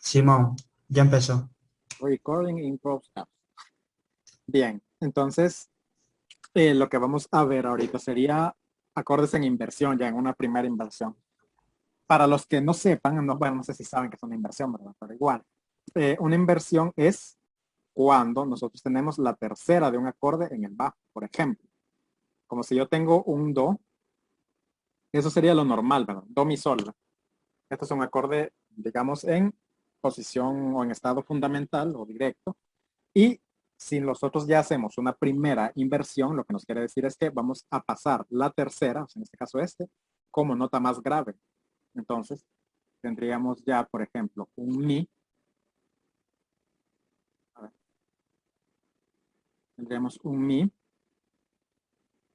Simón, ya empezó. Recording in progress. Bien, entonces lo que vamos a ver ahorita sería acordes en inversión, ya en una primera inversión. Para los que no sepan, no, bueno, no sé si saben que es una inversión, ¿verdad? Pero igual, una inversión es cuando nosotros tenemos la tercera de un acorde en el bajo. Por ejemplo, como si yo tengo un do, eso sería lo normal, ¿verdad? Do, mi, sol. ¿Verdad? Esto es un acorde, digamos, en posición o en estado fundamental o directo. Y si nosotros ya hacemos una primera inversión, lo que nos quiere decir es que vamos a pasar la tercera, o sea, en este caso este, como nota más grave. Entonces, tendríamos ya, por ejemplo, un mi, a ver, tendríamos un mi,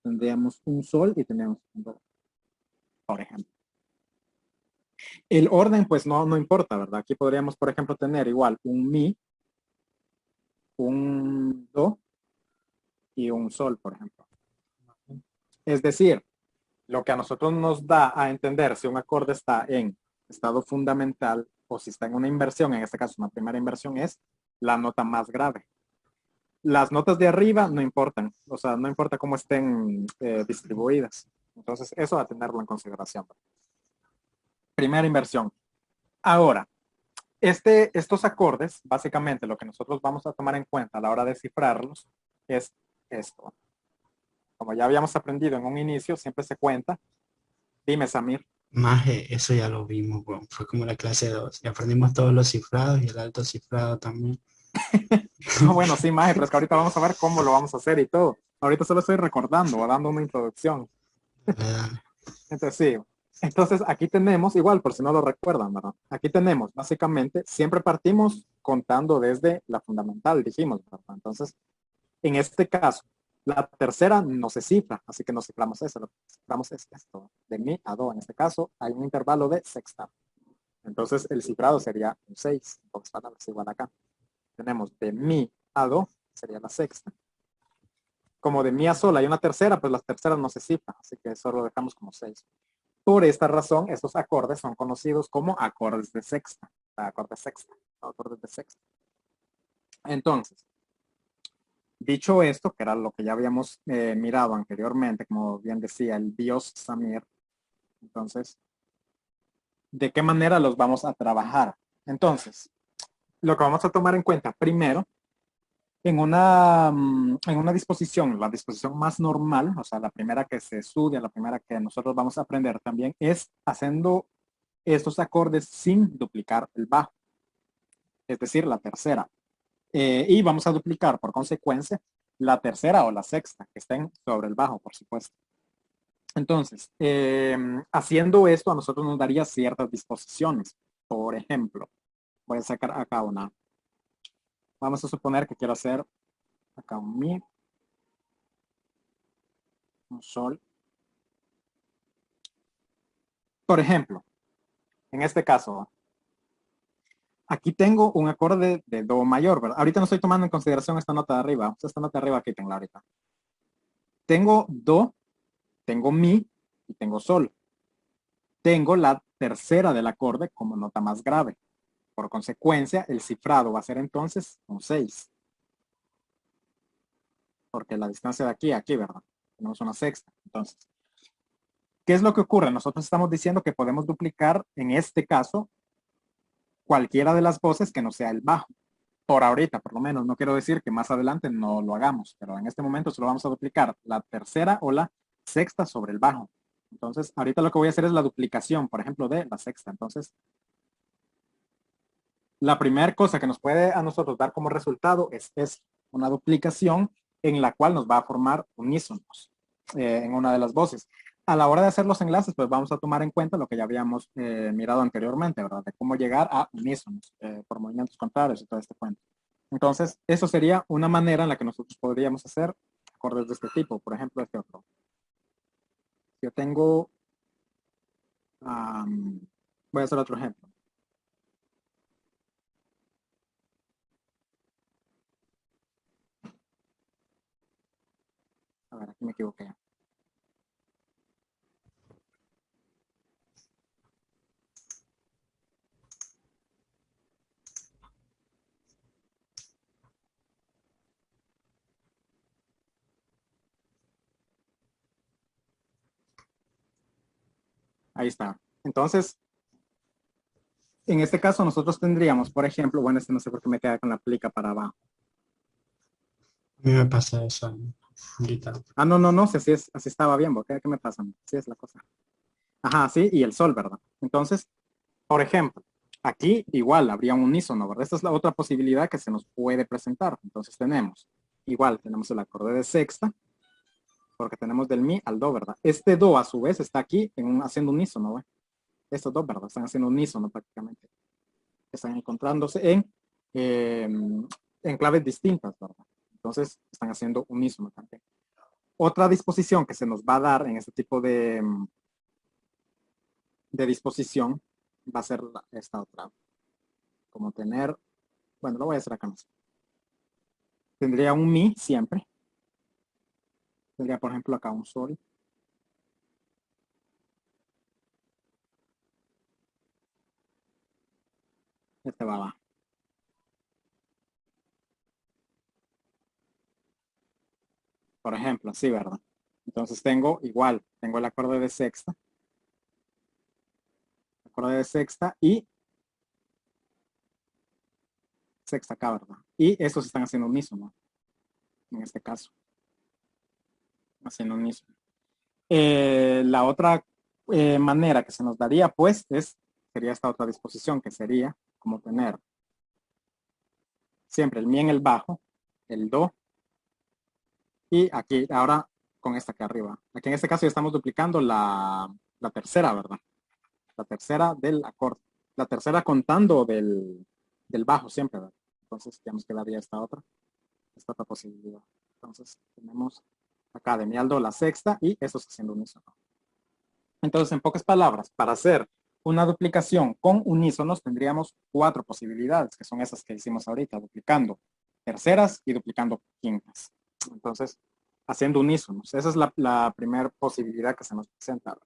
tendríamos un sol y tendríamos un do, por ejemplo. El orden, pues no importa, ¿verdad? Aquí podríamos, por ejemplo, tener igual un mi, un do y un sol, por ejemplo. Es decir, lo que a nosotros nos da a entender si un acorde está en estado fundamental o si está en una inversión, en este caso una primera inversión, es la nota más grave. Las notas de arriba no importan, o sea, no importa cómo estén distribuidas. Entonces, eso a tenerlo en consideración. Primera inversión. Ahora, estos acordes, básicamente lo que nosotros vamos a tomar en cuenta a la hora de cifrarlos es esto. Como ya habíamos aprendido en un inicio, siempre se cuenta. Dime, Samir. Maje, eso ya lo vimos, weón. Fue como la clase 2. Y aprendimos todos los cifrados y el alto cifrado también. No, bueno, sí, Maje, pero es que ahorita vamos a ver cómo lo vamos a hacer y todo. Ahorita solo estoy recordando o dando una introducción. Dale, dale. Entonces, sí. Entonces, aquí tenemos, igual, por si no lo recuerdan, ¿verdad? Aquí tenemos, básicamente, siempre partimos contando desde la fundamental, dijimos, ¿verdad? Entonces, en este caso, la tercera no se cifra, así que no ciframos eso, lo que ciframos es esto, de mi a do. En este caso, hay un intervalo de sexta. Entonces, el cifrado sería un 6, en pocas palabras, igual acá. Tenemos de mi a do, sería la sexta. Como de mi a sol hay una tercera, pues las terceras no se cifran, así que solo lo dejamos como 6. Por esta razón, estos acordes son conocidos como acordes de sexta. Acordes sexta, acordes de sexta. Entonces, dicho esto, que era lo que ya habíamos mirado anteriormente, como bien decía el Dios Samir, entonces, ¿de qué manera los vamos a trabajar? Entonces, lo que vamos a tomar en cuenta primero en una disposición, la disposición más normal, o sea, la primera que se estudia, la primera que nosotros vamos a aprender también, es haciendo estos acordes sin duplicar el bajo, es decir, la tercera. Y vamos a duplicar por consecuencia la tercera o la sexta, que estén sobre el bajo, por supuesto. Entonces, haciendo esto a nosotros nos daría ciertas disposiciones. Por ejemplo, voy a sacar acá una. Vamos a suponer que quiero hacer acá un mi, un sol. Por ejemplo, en este caso, aquí tengo un acorde de do mayor, ¿verdad? Ahorita no estoy tomando en consideración esta nota de arriba. Esta nota de arriba aquí tengo ahorita. Tengo do, tengo mi y tengo sol. Tengo la tercera del acorde como nota más grave. Por consecuencia, el cifrado va a ser entonces un 6, porque la distancia de aquí a aquí, ¿verdad? Tenemos una sexta. Entonces, ¿qué es lo que ocurre? Nosotros estamos diciendo que podemos duplicar, en este caso, cualquiera de las voces que no sea el bajo. Por ahorita, por lo menos. No quiero decir que más adelante no lo hagamos, pero en este momento solo vamos a duplicar la tercera o la sexta sobre el bajo. Entonces, ahorita lo que voy a hacer es la duplicación, por ejemplo, de la sexta. Entonces, la primera cosa que nos puede a nosotros dar como resultado es una duplicación en la cual nos va a formar unísonos en una de las voces. A la hora de hacer los enlaces, pues vamos a tomar en cuenta lo que ya habíamos mirado anteriormente, ¿verdad? De cómo llegar a unísonos por movimientos contrarios y todo este cuento. Entonces, eso sería una manera en la que nosotros podríamos hacer acordes de este tipo. Por ejemplo, este otro. Yo tengo, voy a hacer otro ejemplo. A ver, aquí me equivoqué. Ahí está. Entonces, en este caso nosotros tendríamos, por ejemplo, bueno, este no sé por qué me queda con la plica para abajo. A mí me pasa eso en guitarra. Ah, no, no, no, si así, así estaba bien, ¿qué me pasa? Así es la cosa. Ajá, sí, y el sol, ¿verdad? Entonces, por ejemplo, aquí igual habría un unísono, ¿verdad? Esta es la otra posibilidad que se nos puede presentar. Entonces tenemos, igual, tenemos el acorde de sexta, porque tenemos del mi al do, ¿verdad? Este do, a su vez, está aquí haciendo unísono, ¿verdad? Estos dos, ¿verdad? Están haciendo unísono prácticamente. Están encontrándose eh, en claves distintas, ¿verdad? Entonces, están haciendo unísono también. Otra disposición que se nos va a dar en este tipo de disposición va a ser esta otra. Como tener, bueno, lo voy a hacer acá más. Tendría un mi siempre. Tendría, por ejemplo, acá un sol. Este va abajo. Por ejemplo, así, ¿verdad? Entonces tengo igual, tengo el acorde de sexta. Acorde de sexta y sexta acá, ¿verdad? Y estos están haciendo unísono, en este caso. Haciendo unísono. La otra manera que se nos daría, pues, sería esta otra disposición, que sería como tener siempre el mi en el bajo, el do, y aquí, ahora con esta aquí arriba. Aquí en este caso ya estamos duplicando la tercera, ¿verdad? La tercera del acorde. La tercera contando del bajo siempre, ¿verdad? Entonces ya nos quedaría esta otra posibilidad. Entonces tenemos acá de mi al do la sexta y eso está haciendo unísono. Entonces, en pocas palabras, para hacer una duplicación con unísonos tendríamos 4 posibilidades, que son esas que hicimos ahorita, duplicando terceras y duplicando quintas. Entonces, haciendo unísonos. Esa es la primera posibilidad que se nos presenta.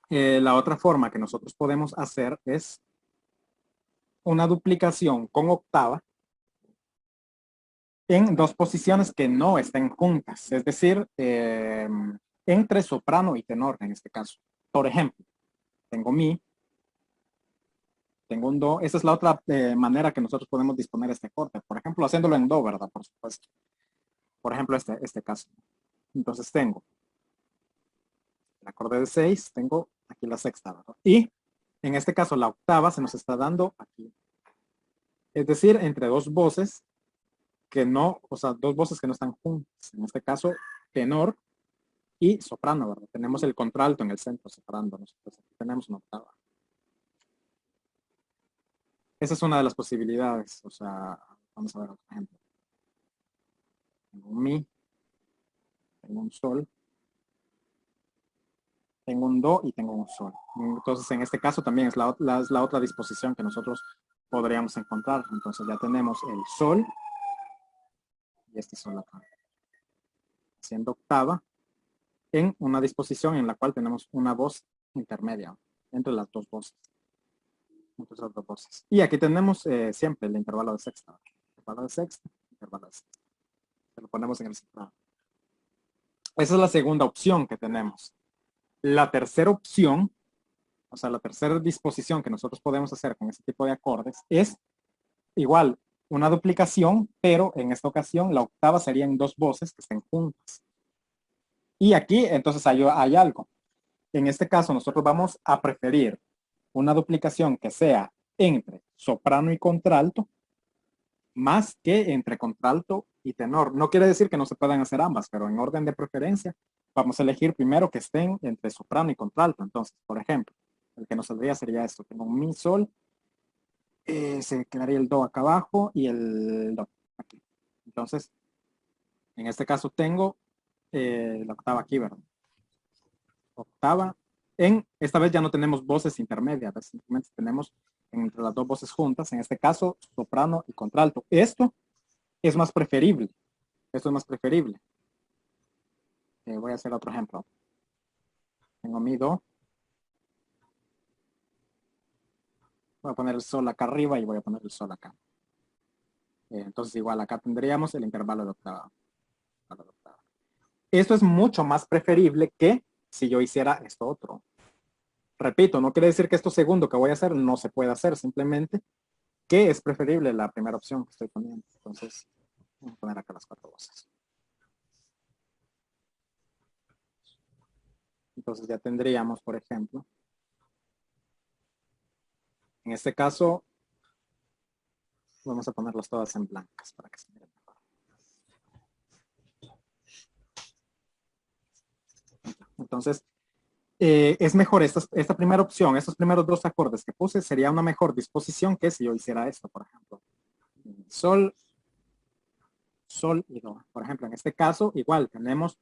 La otra forma que nosotros podemos hacer es una duplicación con octava en dos posiciones que no estén juntas, es decir, entre soprano y tenor en este caso. Por ejemplo, tengo mi, tengo un do. Esa es la otra manera que nosotros podemos disponer este acorde. Por ejemplo, haciéndolo en do, ¿verdad? Por supuesto. Por ejemplo, este caso. Entonces tengo el acorde de 6, tengo aquí la sexta, ¿verdad? Y en este caso la octava se nos está dando aquí. Es decir, entre dos voces que no, o sea, dos voces que no están juntas. En este caso, tenor y soprano, ¿verdad? Tenemos el contralto en el centro separándonos. Entonces aquí tenemos una octava. Esa es una de las posibilidades. O sea, vamos a ver otro ejemplo. Tengo un mi, tengo un sol, tengo un do y tengo un sol. Entonces, en este caso también es la otra disposición que nosotros podríamos encontrar. Entonces ya tenemos el sol y este sol acá. Siendo octava en una disposición en la cual tenemos una voz intermedia entre las dos voces. Entre las dos voces. Y aquí tenemos siempre el intervalo de sexta. Intervalo de sexta, intervalo de sexta. Se lo ponemos en el cifrado. Esa es la segunda opción que tenemos. La tercera opción, o sea, la tercera disposición que nosotros podemos hacer con este tipo de acordes es igual una duplicación, pero en esta ocasión la octava sería en dos voces que estén juntas. Y aquí entonces hay algo. En este caso nosotros vamos a preferir una duplicación que sea entre soprano y contralto más que entre contralto y tenor. No quiere decir que no se puedan hacer ambas, pero en orden de preferencia vamos a elegir primero que estén entre soprano y contralto. Entonces, por ejemplo, el que nos saldría sería esto. Tengo un mi sol, se quedaría el do acá abajo y el do aquí. Entonces, en este caso tengo la octava aquí, ¿verdad? Octava. Esta vez ya no tenemos voces intermedias, simplemente tenemos entre las dos voces juntas, en este caso soprano y contralto. Esto es más preferible. Esto es más preferible. Voy a hacer otro ejemplo. Tengo mi do. Voy a poner el sol acá arriba y voy a poner el sol acá. Entonces igual acá tendríamos el intervalo de octava. Esto es mucho más preferible que si yo hiciera esto otro. Repito, no quiere decir que esto segundo que voy a hacer no se puede hacer, simplemente que es preferible la primera opción que estoy poniendo. Entonces, voy a poner acá las 4 voces. Entonces ya tendríamos, por ejemplo, en este caso, vamos a ponerlas todas en blancas para que se miren mejor. Entonces, es mejor esta primera opción, estos primeros 2 acordes que puse, sería una mejor disposición que si yo hiciera esto, por ejemplo. Sol, sol y do. Por ejemplo, en este caso, igual tenemos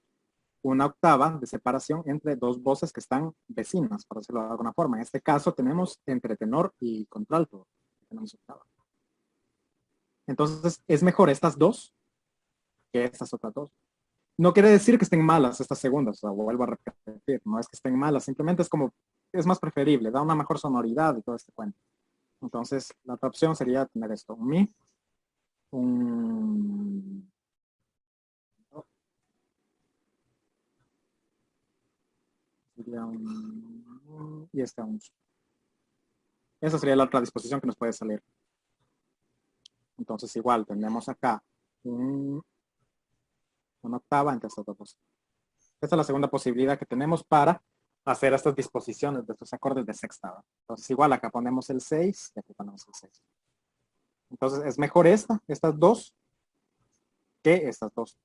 una octava de separación entre 2 voces que están vecinas, por decirlo de alguna forma. En este caso tenemos entre tenor y contralto. Tenemos octava. Entonces, es mejor estas 2 que estas otras 2. No quiere decir que estén malas estas segundas, o sea, vuelvo a repetir, no es que estén malas, simplemente es como, es más preferible, da una mejor sonoridad y todo este cuento. Entonces, la otra opción sería tener esto, un mi, un... sería un... y este un... Esa sería la otra disposición que nos puede salir. Entonces, igual, tenemos acá una octava entre estas dos. Esta es la segunda posibilidad que tenemos para hacer estas disposiciones de estos acordes de sexta. Entonces, igual, acá ponemos el 6 y aquí ponemos el 6. Entonces, es mejor estas 2, que estas 2.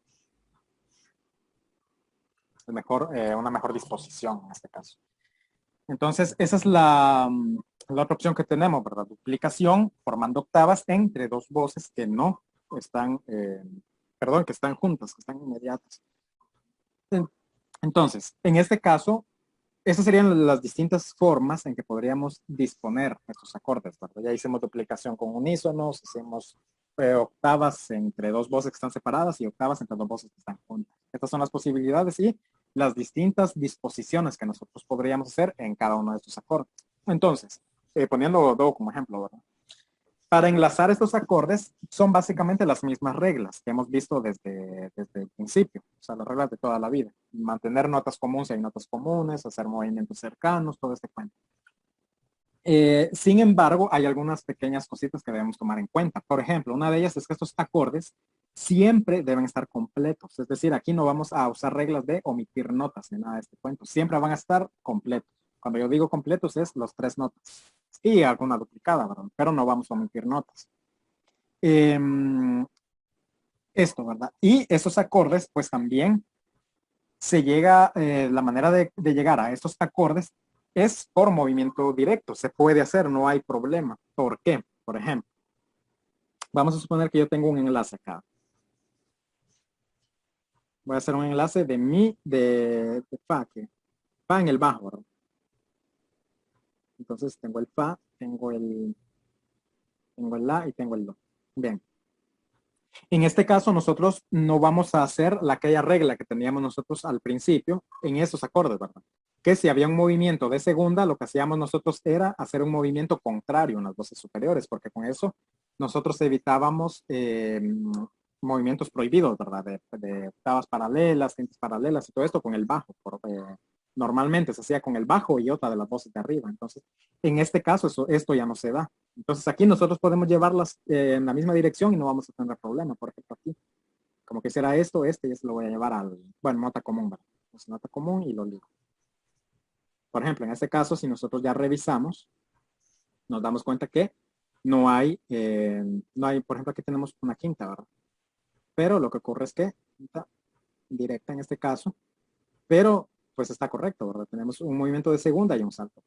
Es mejor, una mejor disposición en este caso. Entonces, esa es la otra opción que tenemos, ¿verdad? Duplicación formando octavas entre 2 voces que no están, que están juntas, que están inmediatas. Entonces, en este caso, esas serían las distintas formas en que podríamos disponer estos acordes, ¿verdad? Ya hicimos duplicación con unísonos, hicimos octavas entre 2 voces que están separadas y octavas entre 2 voces que están juntas. Estas son las posibilidades y las distintas disposiciones que nosotros podríamos hacer en cada uno de estos acordes. Entonces, poniendo do como ejemplo, ¿verdad? Para enlazar estos acordes son básicamente las mismas reglas que hemos visto desde el principio, o sea, las reglas de toda la vida. Mantener notas comunes si hay notas comunes, hacer movimientos cercanos, todo este cuento. Sin embargo, hay algunas pequeñas cositas que debemos tomar en cuenta. Por ejemplo, una de ellas es que estos acordes siempre deben estar completos. Es decir, aquí no vamos a usar reglas de omitir notas ni nada de este cuento. Siempre van a estar completos. Cuando yo digo completos es los 3 notas y alguna duplicada, ¿verdad? Pero no vamos a omitir notas. Esto, ¿verdad? Y esos acordes, pues también se llega, la manera de llegar a estos acordes es por movimiento directo. Se puede hacer, no hay problema. ¿Por qué? Por ejemplo, vamos a suponer que yo tengo un enlace acá. Voy a hacer un enlace de mi, de fa, que fa en el bajo, ¿verdad? Entonces tengo el fa, tengo el la y tengo el do. Bien. En este caso, nosotros no vamos a hacer aquella regla que teníamos nosotros al principio en esos acordes, ¿verdad? Que si había un movimiento de segunda, lo que hacíamos nosotros era hacer un movimiento contrario en las voces superiores, porque con eso nosotros evitábamos movimientos prohibidos, ¿verdad? De octavas paralelas, quintas paralelas y todo esto con el bajo. Normalmente se hacía con el bajo y otra de las voces de arriba. Entonces, en este caso, esto ya no se da. Entonces, aquí nosotros podemos llevarlas en la misma dirección y no vamos a tener problema. Por ejemplo, aquí, como que será esto, y esto lo voy a llevar al, bueno, nota común, ¿verdad? Entonces, nota común y lo ligo. Por ejemplo, en este caso, si nosotros ya revisamos, nos damos cuenta que no hay, por ejemplo, aquí tenemos una quinta, ¿verdad? Pero lo que ocurre es que, quinta directa en este caso, pero pues está correcto, ¿verdad? Tenemos un movimiento de segunda y un salto.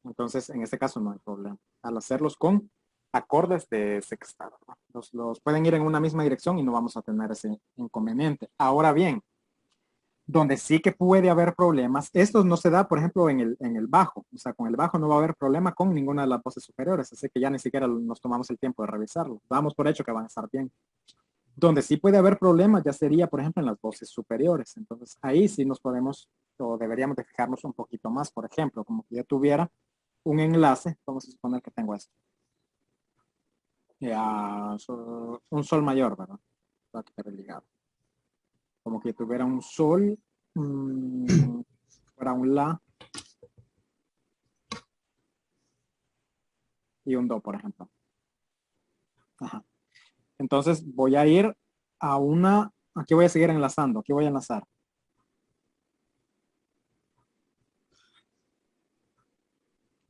Entonces, en este caso no hay problema. Al hacerlos con acordes de sexta, los pueden ir en una misma dirección y no vamos a tener ese inconveniente. Ahora bien, donde sí que puede haber problemas, esto no se da, por ejemplo, en el bajo. O sea, con el bajo no va a haber problema con ninguna de las voces superiores, así que ya ni siquiera nos tomamos el tiempo de revisarlo. Damos por hecho que van a estar bien. Donde sí puede haber problemas ya sería, por ejemplo, en las voces superiores. Entonces, ahí sí nos podemos, o deberíamos de fijarnos un poquito más. Por ejemplo, como que yo tuviera un enlace, vamos a suponer que tengo esto. Un sol mayor, ¿verdad? Va a quedar ligado. Como que tuviera un sol, fuera un la, y un do, por ejemplo. Ajá. Entonces voy a ir a una, aquí voy a seguir enlazando, aquí voy a enlazar.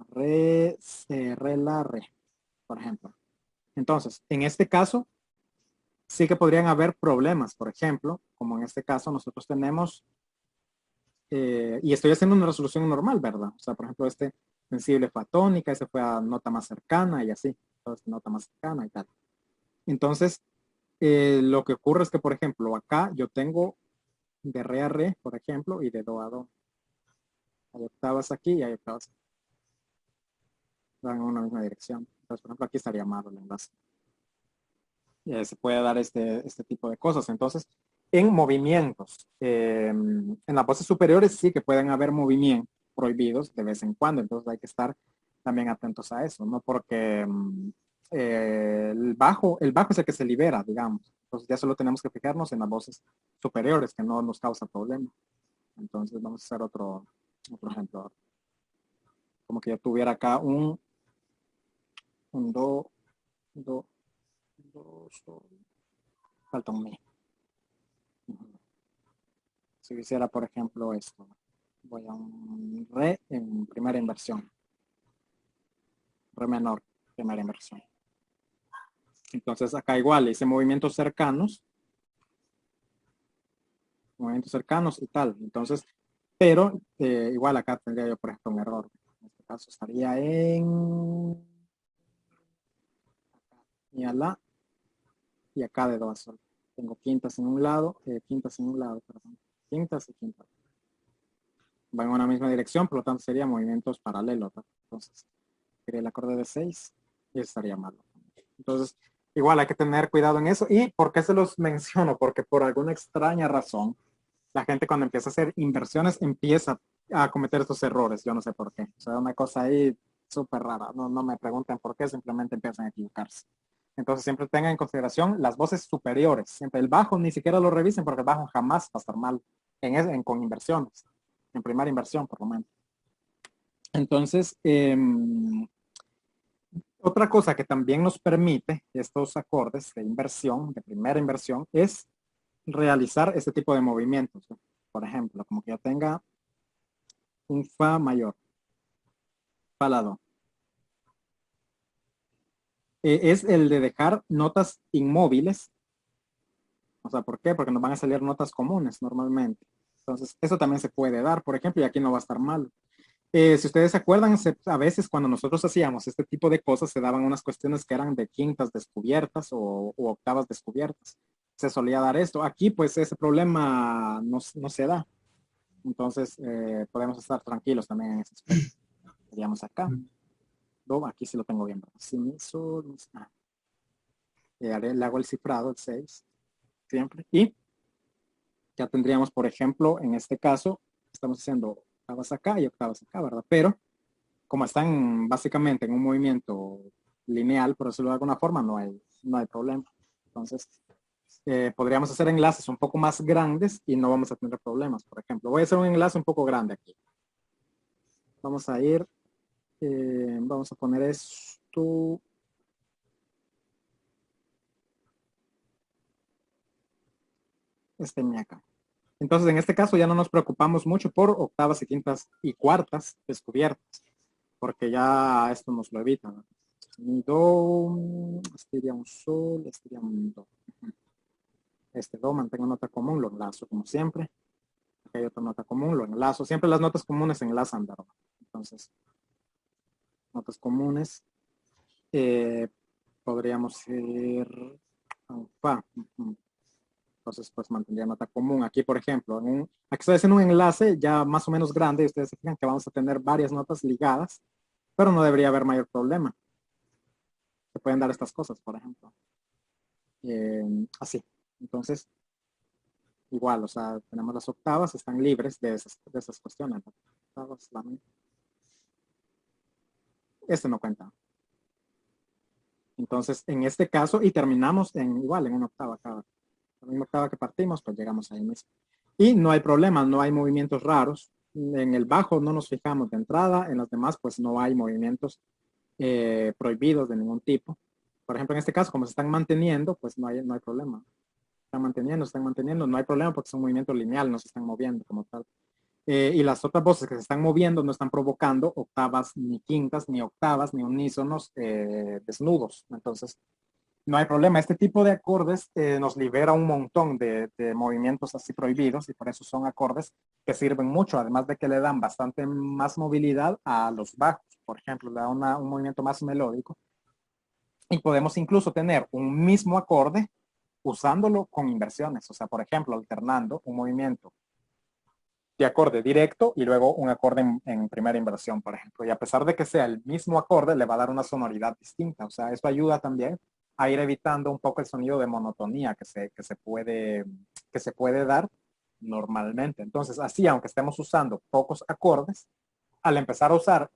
Re, la, re, por ejemplo. Entonces, en este caso, sí que podrían haber problemas, por ejemplo, como en este caso nosotros tenemos, y estoy haciendo una resolución normal, ¿verdad? O sea, por ejemplo, este sensible fue a tónica, ese fue a nota más cercana y así, entonces nota más cercana y tal. Entonces, lo que ocurre es que, por ejemplo, acá yo tengo de re a re, por ejemplo, y de do a do. Hay octavas aquí y hay octavas aquí. Van en una misma dirección. Entonces, por ejemplo, aquí estaría mal el enlace. Se puede dar este tipo de cosas. Entonces, en movimientos, en las voces superiores sí que pueden haber movimientos prohibidos de vez en cuando. Entonces, hay que estar también atentos a eso, ¿no? Porque el bajo es el que se libera, digamos. Entonces, ya solo tenemos que fijarnos en las voces superiores, que no nos causa problema. Entonces, vamos a hacer otro ejemplo. Como que yo tuviera acá un do, do, do, sol. Falta un mi. Si hiciera, por ejemplo, esto. Voy a un re en primera inversión. Re menor, primera inversión. Entonces acá igual hice movimientos cercanos. Movimientos cercanos y tal. Entonces, pero igual acá tendría yo, por ejemplo, un error. En este caso estaría en mi a la y acá de do a sol. Tengo quintas en un lado, perdón. Quintas y quintas. Van en una misma dirección, por lo tanto sería movimientos paralelos, ¿no? Entonces, sería el acorde de 6 y estaría malo. Entonces, igual hay que tener cuidado en eso. ¿Y por qué se los menciono? Porque por alguna extraña razón, la gente cuando empieza a hacer inversiones empieza a cometer estos errores. Yo no sé por qué. O sea, una cosa ahí súper rara. No, no me pregunten por qué, simplemente empiezan a equivocarse. Entonces, siempre tengan en consideración las voces superiores. Siempre el bajo ni siquiera lo revisen porque el bajo jamás va a estar mal con inversiones. En primera inversión, por lo menos. Entonces, otra cosa que también nos permite estos acordes de inversión, de primera inversión, es realizar este tipo de movimientos. Por ejemplo, como que yo tenga un fa mayor, fa la do. Es el de dejar notas inmóviles. O sea, ¿por qué? Porque nos van a salir notas comunes normalmente. Entonces, eso también se puede dar, por ejemplo, y aquí no va a estar mal. Si ustedes se acuerdan, a veces cuando nosotros hacíamos este tipo de cosas, se daban unas cuestiones que eran de quintas descubiertas o octavas descubiertas. Se solía dar esto. Aquí, pues, ese problema no se da. Entonces, podemos estar tranquilos también en ese aspecto. Seríamos acá. Do, aquí sí lo tengo bien. Si, mi, sol, mi, le hago el cifrado, el 6, siempre. Y ya tendríamos, por ejemplo, en este caso, estamos haciendo octavas acá y octavas acá, ¿verdad? Pero como están básicamente en un movimiento lineal, por decirlo de alguna forma, no hay problema. Entonces, podríamos hacer enlaces un poco más grandes y no vamos a tener problemas. Por ejemplo, voy a hacer un enlace un poco grande aquí. Vamos a ir, vamos a poner esto. Mi acá. Entonces, en este caso ya no nos preocupamos mucho por octavas y quintas y cuartas descubiertas, porque ya esto nos lo evita, ¿no? Mi do, este iría un sol, este iría un do. Este do mantengo nota común, lo enlazo como siempre. Aquí hay otra nota común, lo enlazo. Siempre las notas comunes se enlazan, ¿verdad? Entonces, notas comunes. Podríamos ir a un fa. Entonces, pues mantendría nota común. Aquí, por ejemplo, aquí estoy haciendo un enlace ya más o menos grande y ustedes se fijan que vamos a tener varias notas ligadas, pero no debería haber mayor problema. Se pueden dar estas cosas, por ejemplo. Así. Entonces, igual, o sea, tenemos las octavas, están libres de esas cuestiones. Octavas, este no cuenta. Entonces, en este caso, y terminamos igual en una octava cada. La misma octava que partimos, pues llegamos ahí mismo. Y no hay problema, no hay movimientos raros. En el bajo no nos fijamos de entrada, en las demás pues no hay movimientos prohibidos de ningún tipo. Por ejemplo, en este caso, como se están manteniendo, pues no hay problema. Están manteniendo, no hay problema porque es un movimiento lineal, no se están moviendo como tal. Y las otras voces que se están moviendo no están provocando octavas ni quintas, ni octavas, ni unísonos desnudos. Entonces, no hay problema. Este tipo de acordes nos libera un montón de movimientos así prohibidos y por eso son acordes que sirven mucho, además de que le dan bastante más movilidad a los bajos. Por ejemplo, le da un movimiento más melódico y podemos incluso tener un mismo acorde usándolo con inversiones. O sea, por ejemplo, alternando un movimiento de acorde directo y luego un acorde en primera inversión, por ejemplo. Y a pesar de que sea el mismo acorde, le va a dar una sonoridad distinta. O sea, eso ayuda también a ir evitando un poco el sonido de monotonía que se puede dar normalmente. Entonces, así, aunque estemos usando pocos acordes, al empezar a usar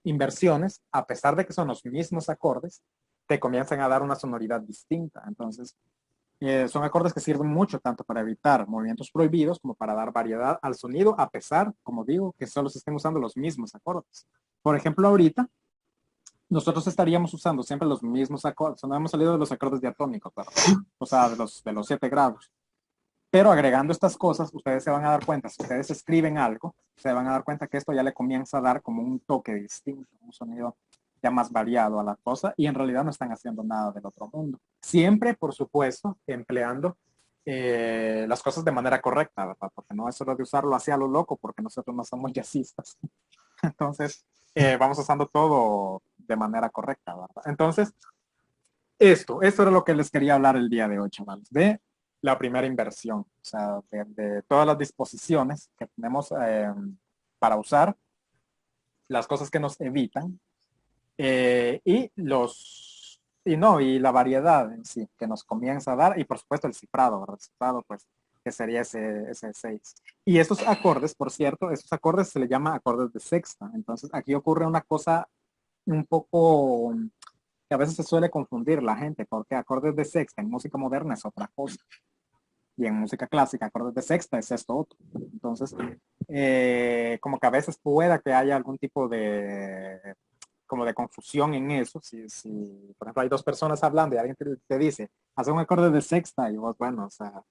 inversiones, a pesar de que son los mismos acordes, te comienzan a dar una sonoridad distinta. Entonces, son acordes que sirven mucho tanto para evitar movimientos prohibidos como para dar variedad al sonido, a pesar, como digo, que solo se estén usando los mismos acordes. Por ejemplo, ahorita nosotros estaríamos usando siempre los mismos acordes, no hemos salido de los acordes diatónicos, ¿verdad? O sea, de los 7 grados. Pero agregando estas cosas, ustedes se van a dar cuenta, si ustedes escriben algo, se van a dar cuenta que esto ya le comienza a dar como un toque distinto, un sonido ya más variado a la cosa y en realidad no están haciendo nada del otro mundo. Siempre, por supuesto, empleando las cosas de manera correcta, ¿verdad? Porque no es solo de usarlo así a lo loco, porque nosotros no somos jazzistas. Entonces, vamos usando todo de manera correcta, ¿verdad? Entonces, esto era lo que les quería hablar el día de hoy, chavales, de la primera inversión, o sea, de todas las disposiciones que tenemos para usar, las cosas que nos evitan y la variedad en sí que nos comienza a dar y por supuesto el cifrado, ¿verdad? El cifrado pues que sería ese 6. Y estos acordes, por cierto, estos acordes se le llama acordes de sexta. Entonces aquí ocurre una cosa un poco que a veces se suele confundir la gente porque acordes de sexta en música moderna es otra cosa y en música clásica acordes de sexta es esto otro. Entonces, como que a veces pueda que haya algún tipo de como de confusión en eso. Si, por ejemplo, hay dos personas hablando y alguien te dice, hace un acorde de sexta y vos, bueno, o sea,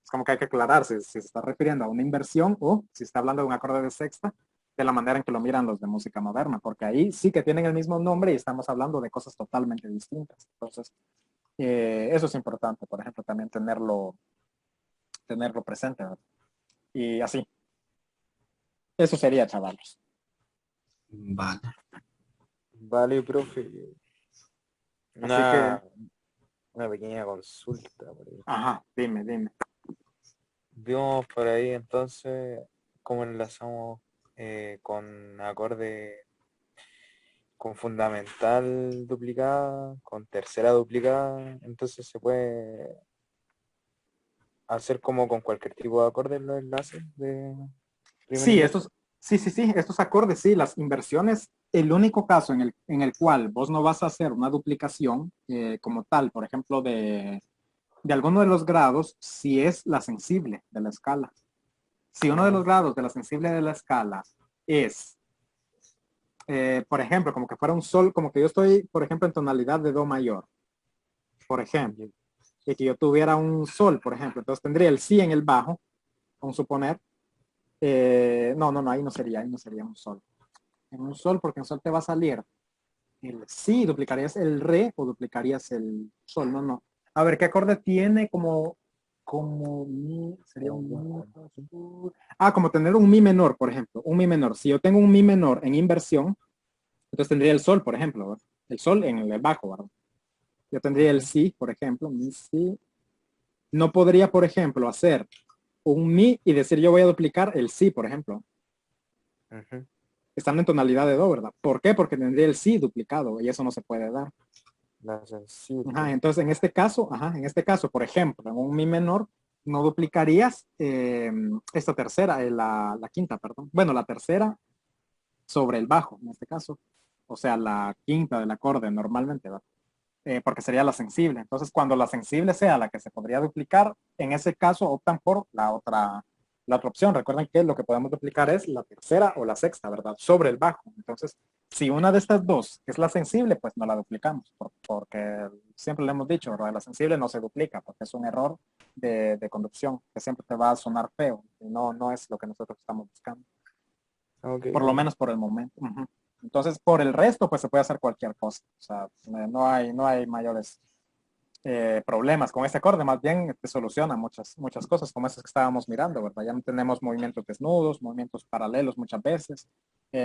es como que hay que aclarar si se está refiriendo a una inversión o si está hablando de un acorde de sexta de la manera en que lo miran los de música moderna, porque ahí sí que tienen el mismo nombre y estamos hablando de cosas totalmente distintas. Entonces, eso es importante, por ejemplo, también tenerlo presente, ¿verdad? Y así. Eso sería, chavales. Vale. Vale, profe. Así que, Una pequeña consulta. Por ahí. ajá, dime. Vimos por ahí entonces cómo enlazamos con acorde, con fundamental duplicada, con tercera duplicada, entonces se puede hacer como con cualquier tipo de acorde los enlaces de primera Sí, inversión. sí, estos acordes, sí, las inversiones, el único caso en el cual vos no vas a hacer una duplicación como tal, por ejemplo, de alguno de los grados, si es la sensible de la escala. Si uno de los grados de la sensible de la escala es, por ejemplo, como que fuera un sol, como que yo estoy, por ejemplo, en tonalidad de do mayor, por ejemplo, y que yo tuviera un sol, por ejemplo, entonces tendría el si en el bajo, vamos a suponer, no, ahí no sería un sol. En un sol, porque en sol te va a salir el si, duplicarías el re o duplicarías el sol, no. A ver, ¿qué acorde tiene como mi, sería un mi, como tener un mi menor, por ejemplo, un mi menor. Si yo tengo un mi menor en inversión, entonces tendría el sol, por ejemplo, ¿verdad? El sol en el bajo, ¿verdad? Yo tendría el si, por ejemplo, mi si. No podría, por ejemplo, hacer un mi y decir yo voy a duplicar el si, por ejemplo. Están en tonalidad de do, ¿verdad? ¿Por qué? Porque tendría el si duplicado y eso no se puede dar. La sensible. Entonces, en este caso, por ejemplo, en un mi menor, no duplicarías esta tercera, la quinta, perdón. Bueno, la tercera sobre el bajo, en este caso. O sea, la quinta del acorde normalmente, ¿verdad? Porque sería la sensible. Entonces, cuando la sensible sea la que se podría duplicar, en ese caso optan por la otra opción. Recuerden que lo que podemos duplicar es la tercera o la sexta, ¿verdad? Sobre el bajo. Entonces, Si una de estas dos es la sensible, pues no la duplicamos, porque siempre le hemos dicho, ¿verdad? La sensible no se duplica, porque es un error de conducción, que siempre te va a sonar feo, y no es lo que nosotros estamos buscando, Ok. por lo menos por el momento. Ujú. Entonces, por el resto, pues se puede hacer cualquier cosa. O sea, no hay mayores problemas con este acorde, más bien te soluciona muchas cosas como esas que estábamos mirando, ¿verdad? Ya no tenemos movimientos desnudos, movimientos paralelos muchas veces,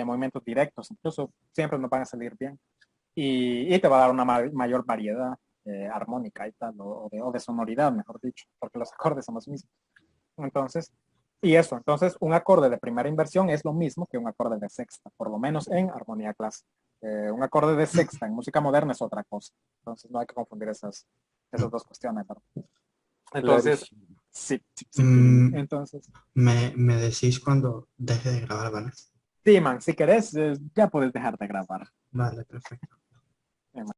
movimientos directos, incluso siempre nos van a salir bien. Y te va a dar una mayor variedad armónica y tal, o de sonoridad, mejor dicho, porque los acordes son los mismos. Entonces, entonces un acorde de primera inversión es lo mismo que un acorde de sexta, por lo menos en armonía clásica. Un acorde de sexta en música moderna es otra cosa. Entonces no hay que confundir esas dos cuestiones, ¿verdad? Entonces, Clarísimo. sí. Mm, Entonces, me decís cuando deje de grabar, ¿vale? sí, man, si querés, ya puedes dejar de grabar. Vale, perfecto.